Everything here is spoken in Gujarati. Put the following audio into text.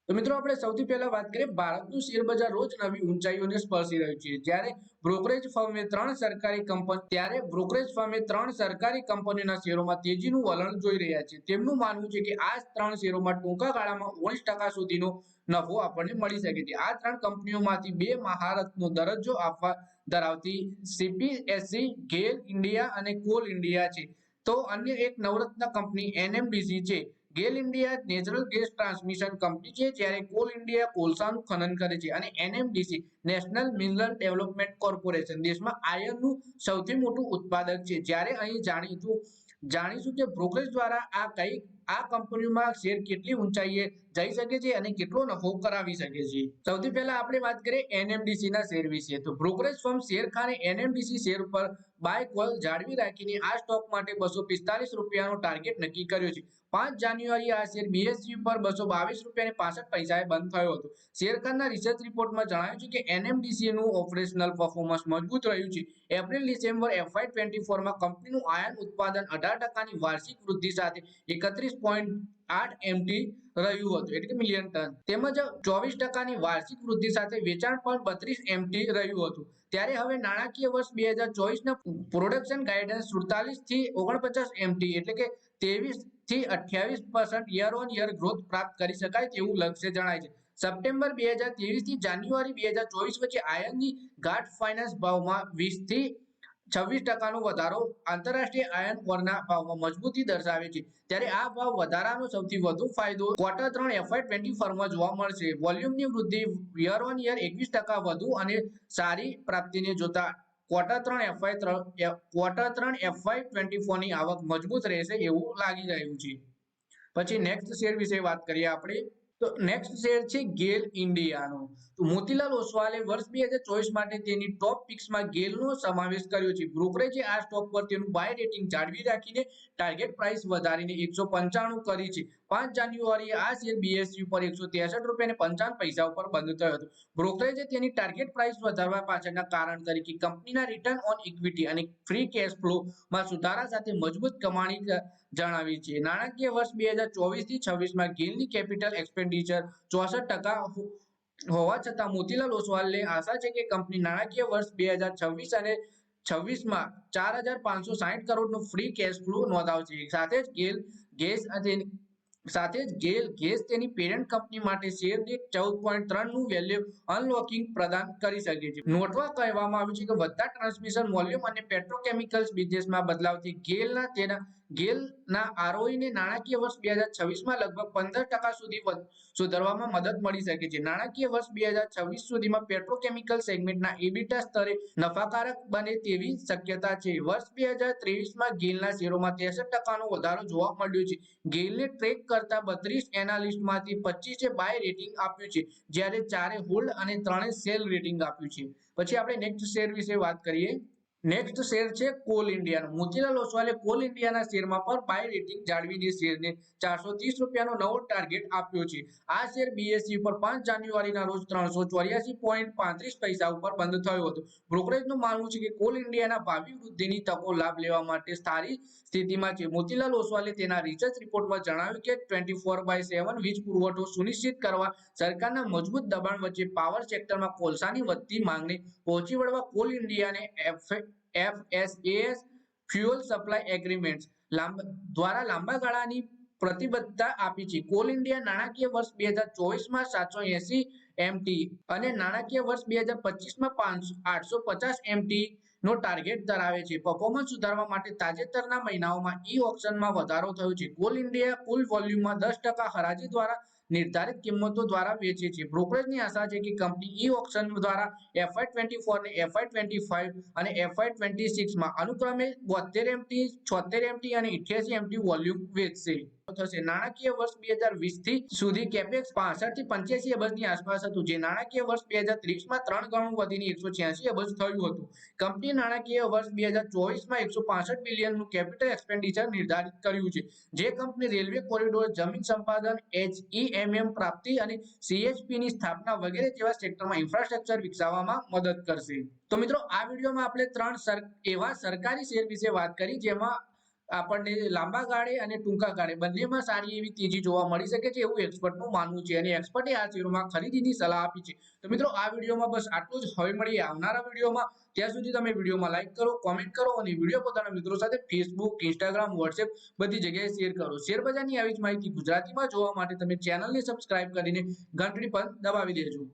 તો મિત્રો આપણે સૌથી પહેલા વાત કરીએ ભારતનું શેર બજાર રોજ નવી ઊંચાઈઓને સ્પર્શી રહ્યું છે જ્યારે બ્રોકરેજ ફર્મે ત્રણ સરકારી કંપનીઓના શેરોમાં તેજીનું વલણ જોઈ રહ્યા છે તેમનું માનવું છે કે આ ત્રણ શેરોમાં ટૂંકા ગાળામાં 19% સુધીનો નફો આપણને મળી શકે છે આ ત્રણ કંપનીઓમાંથી બે મહારથનો દરજ્જો આપવા ધરાવતી સીપીએસસી ગેલ ઇન્ડિયા અને કોલ ઇન્ડિયા છે તો અન્ય એક નવરત્ન કંપની એનએમડીસી છે GAIL India natural gas transmission company છે જ્યારે કોલ ઇન્ડિયા કોલસાનું ખનન કરે છે અને NMDC national mineral development corporation દેશમાં આયર્નનું સૌથી મોટું ઉત્પાદક છે જ્યારે અહીં જાણીશું કે બ્રોકરેજ દ્વારા આ કંપનીઓમાં શેર કેટલી ઊંચાઈએ જઈ શકે છે અને કેટલો નફો કરાવી શકે છે સૌથી પહેલા આપણે વાત કરીએ એનએમડીસી ના શેર વિશે તો બ્રોકરેજ ફર્મ શેરખાને એનએમડીસી શેર પર બાય કોલ જાળવી રાખીને આ સ્ટોક માટે ₹245 ટાર્ગેટ નક્કી કર્યો છે 5 જાન્યુઆરી આ શેર બીએસઈ પર ₹222.65 બંધ થયો હતો શેરખાનના રિસર્ચ રિપોર્ટમાં જણાવ્યું છે કે એનએમડીસી નું ઓપરેશનલ પરફોર્મન્સ મજબૂત રહ્યું છે એપ્રિલ ડિસેમ્બર FY24 માં કંપનીનું આયર્ન ઉત્પાદન 18% વાર્ષિક વૃદ્ધિ સાથે 31.8 MT રહ્યું હતું એટલે કે મિલિયન ટન તેમજ 24% વાર્ષિક વૃદ્ધિ સાથે વેચાણ પણ 32 MT રહ્યું હતું ત્યારે હવે નાણાકીય વર્ષ 2024 ના પ્રોડક્શન ગાઈડન્સ 47 થી 49 MT એટલે કે 23 થી 28% યર ઓન યર ગ્રોથ પ્રાપ્ત કરી શકાય તેવું લક્ષ્ય જણાય છે સપ્ટેમ્બર 2023 થી જાન્યુઆરી 2024 વચ્ચે આયર્નની ગાઢ ફાઇનાન્સ ભાવમાં 20 થી 26% વધારો આંતરરાષ્ટ્રીય આયર્ન ઓરના ભાવમાં મજબૂતી દર્શાવે છે ત્યારે આ ભાવ વધારાનો સૌથી વધુ ફાયદો ક્વાર્ટર 3 FY24 માં જોવા મળશે વોલ્યુમની વૃદ્ધિ યર ઓન યર 21% વધુ અને સારી પ્રાપ્તિને જોતા ક્વાર્ટર 3 FY24 ની આવક મજબૂત રહેશે એવું લાગી રહ્યું છે પછી નેક્સ્ટ શેર વિશે વાત કરીએ આપણે તો નેક્સ્ટ શેર છે ગેલ ઇન્ડિયાનો તો મોતીલાલ ઓસ્વાલે વર્ષ 2024 માટે તેની ટોપ પિક્સમાં ગેલનો સમાવેશ કર્યો છે બ્રોકરેજે આ સ્ટોક પર તેનું બાય રેટિંગ જાળવી રાખીને ટાર્ગેટ પ્રાઇસ વધારીને 195 કરી છે 5 જાન્યુઆરીએ આ શેર બીએસઈ પર ₹163.55 ઉપર બંધ થયો હતો બ્રોકરેજે તેની ટાર્ગેટ પ્રાઇસ વધારવા પાછળના કારણ તરીકે કંપનીના રિટર્ન ઓન ઇક્વિટી અને ફ્રી કેશ ફ્લોમાં સુધારા સાથે મજબૂત કમાણી જણાવી છે નાણાકીય વર્ષ 2024 થી 26 માં ગેલની કેપિટલ એક્સપેન્ડિચર 64% હોવા છતાં મોતીલાલ ઓસ્વાલને આશા છે કે કંપની નાણાકીય વર્ષ 2026 અને 26 માં 4560 કરોડનો ફ્રી કેશ ફ્લો નોંધાવશે સાથે જ ગેલ ગેસ તેની પેરેન્ટ કંપની માટે શેર દીઠ 14.3 નું વેલ્યુ અનલોકિંગ પ્રદાન કરી શકે છે નોટમાં કહેવામાં આવ્યું છે કે વધતા ટ્રાન્સમિશન વોલ્યુમ અને પેટ્રોકેમિકલ્સ બિઝનેસમાં બદલાવથી ગેલના આરઓઈ ને નાણાકીય વર્ષ 2026 માં લગભગ 15% સુધી સુધારવામાં મદદ મળી શકે છે નાણાકીય વર્ષ 2026 સુધીમાં પેટ્રોકેમિકલ સેગમેન્ટના એબિટા સ્તરે નફાકારક બને તેવી શક્યતા છે વર્ષ 2023 માં ગેલના શેરોમાં 63% નો વધારો જોવા મળ્યો છે ગેલને ટ્રેક કરતા 32 એનાલિસ્ટમાંથી 25એ બાય રેટિંગ આપ્યું છે જ્યારે 4એ હોલ્ડ અને 3એ સેલ રેટિંગ આપ્યું છે પછી આપણે નેક્સ્ટ શેર વિશે વાત કરીએ નેક્સ્ટ શેર છે કોલ ઇન્ડિયાનો મોતીલાલ ઓસ્વાલે કોલ ઇન્ડિયાના શેરમાં પર બાય રેટિંગ જાળવીને શેરને ₹430 નો નવો ટાર્ગેટ આપ્યો છે આ શેર બીએસઈ પર 5 જાન્યુઆરીના રોજ ₹384.35 ઉપર બંધ થયો હતો બ્રોકરેજનું માનવું છે કે કોલ ઇન્ડિયાના ભાવિ વૃદ્ધિની તકો લાભ લેવા માટે સારી સ્થિતિમાં છે મોતીલાલ ઓસ્વાલે તેના રિસર્ચ રિપોર્ટમાં જણાવ્યું કે 24/7 વીજ પુરવઠો સુનિશ્ચિત કરવા સરકારના મજબૂત દબાણ વચ્ચે પાવર સેક્ટરમાં કોલસાની વધતી માંગને પહોંચી વળવા કોલ ઇન્ડિયાને FSAS ફ્યુઅલ સપ્લાય એગ્રીમેન્ટ્સ દ્વારા લાંબા ગાળાની પ્રતિબદ્ધતા આપી છે કોલ ઇન્ડિયા નાણાકીય વર્ષ 2024 માં 780 MT અને નાણાકીય વર્ષ 2025 માં 850 MT નો ટાર્ગેટ ધરાવે છે પરફોર્મન્સ સુધારવા માટે તાજેતરના મહિનાઓમાં ઈ-ઓક્શનમાં વધારો થયો છે કોલ ઇન્ડિયા કુલ વોલ્યુમમાં 10% હરાજી દ્વારા નિર્ધારિત કિંમતો દ્વારા વેચે છે બ્રોકરેજની આશા છે કે કંપની ઈ-ઓક્શન દ્વારા FY24 ને FY25 અને FY26 માં અનુક્રમે 72 MT 76 MT અને 88 MT વોલ્યુમ વેચશે થશે નાણાકીય વર્ષ 2020 થી સુધી કેપેક્સ 65 થી 85 અબજની આસપાસ હતું જે નાણાકીય વર્ષ 2023 માં 3 ગણું વધીને 186 અબજ થયું હતું કંપની નાણાકીય વર્ષ 2024 માં 165 બિલિયનનું કેપિટલ એક્સપેન્ડિચર નિર્ધારિત કર્યું છે જે કંપની રેલવે કોરિડોર જમીન સંપાદન HEMM પ્રાપ્તિ અને CHP ની સ્થાપના વગેરે જેવા સેક્ટરમાં ઇન્ફ્રાસ્ટ્રક્ચર વિકસાવવામાં મદદ કરશે તો મિત્રો આ વિડિયોમાં આપણે ત્રણ એવા સરકારી શેર વિશે વાત કરી જેમાં આપણને લાંબા ગાળે અને ટૂંકા ગાળે બંનેમાં સારી એવી તેજી જોવા મળી શકે છે એવું એક્સપર્ટનું માનવું છે અને એક્સપર્ટે આ શેરોમાં ખરીદીની સલાહ આપી છે. તો મિત્રો આ વિડીયોમાં બસ આટલું જ. હવે મળીએ આવનારા વિડીયોમાં. ત્યાં સુધી તમે વિડીયોમાં લાઈક કરો, કોમેન્ટ કરો અને વિડીયો પોતાના મિત્રો સાથે ફેસબુક, ઇન્સ્ટાગ્રામ, વોટ્સએપ બધી જગ્યાએ શેર કરો. શેર બજારની આવી જ માહિતી ગુજરાતીમાં જોવા માટે તમે ચેનલને સબસ્ક્રાઇબ કરીને ઘંટડી પર દબાવી દેજો.